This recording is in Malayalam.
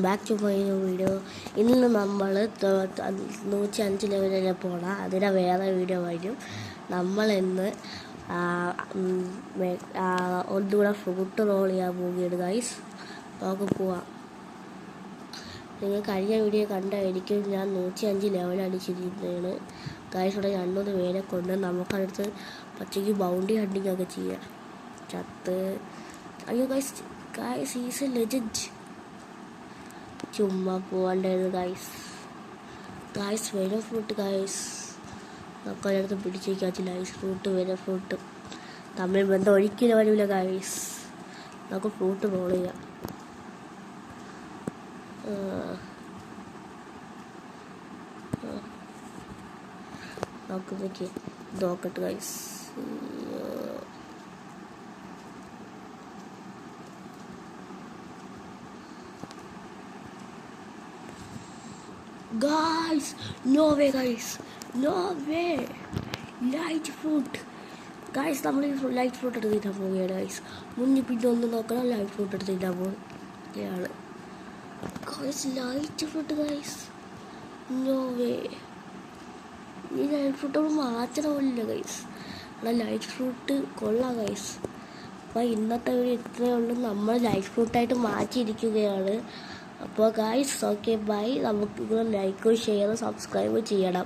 Back to my video. ഇന്ന് നമ്മൾ 105 ലെവലിൽ പോകണം. അതിൻ്റെ വേറെ വീഡിയോ വരും. നമ്മളിന്ന് ഒന്നുകൂടെ ഫ്രൂട്ട് റോൾ ചെയ്യാൻ പോവുകയാണ് ഗൈസ്. നമുക്ക് പോവാം. നിങ്ങൾ കഴിഞ്ഞ വീഡിയോ കണ്ടായിരിക്കും ഞാൻ 105 ലെവൽ അടിച്ചിരിക്കുന്നതാണ് ഗൈസ്. ഇവിടെ 2-3 പേരെ കൊണ്ട് നമുക്കടുത്ത് പച്ചയ്ക്ക് ബൗണ്ടറി ഹണ്ടിങ് ഒക്കെ ചെയ്യാം. ചത്ത് അയ്യോ ഗൈസ് ഈസ് എ ലെജൻഡ്. ചുമ്മാ പോകണ്ടായിരുന്നു ഗൈസ് വെനം ഫ്രൂട്ട് നമുക്ക് അതിനടുത്ത് പിടിച്ചേക്കാച്ചില്ല. ഗൈസ് ഫ്രൂട്ട് വെനം ഫ്രൂട്ട് തമ്മിൽ ബന്ധം ഒരിക്കലും വരില്ല ഗൈസ്. നമുക്ക് ഫ്രൂട്ട് റോൾ ചെയ്യാം. നമുക്ക് നോക്കട്ടെ guys. Guys, no way guys, no way. Light fruit guys, നമ്മൾ ലൈറ്റ് ഫ്രൂട്ട് എടുത്ത് തിന്നാൻ പോവുകയാണ് ഗൈസ്. മുന്നിൽ പിന്നെ ഒന്ന് നോക്കണം. ലൈറ്റ് ഫ്രൂട്ട് എടുത്ത് തിന്നാൻ പോവുകയാണ് guys. Light fruit guys, no way. ഈ ലൈറ്റ് ഫ്രൂട്ട് നമ്മൾ മാറ്റണമില്ല ഗൈസ്. എന്നാൽ ലൈറ്റ് ഫ്രൂട്ട് കൊള്ളാം ഗൈസ്. അപ്പോൾ ഇന്നത്തെ വീഡിയോ ഇത്രയേ ഉള്ളൂ. നമ്മൾ ലൈറ്റ് ഫ്രൂട്ടായിട്ട് മാറ്റിയിരിക്കുകയാണ്. അപ്പോൾ ഗൈസ് ഓക്കെ ബൈ. നമുക്ക് ലൈക്കും ഷെയറും സബ്സ്ക്രൈബ് ചെയ്യണം.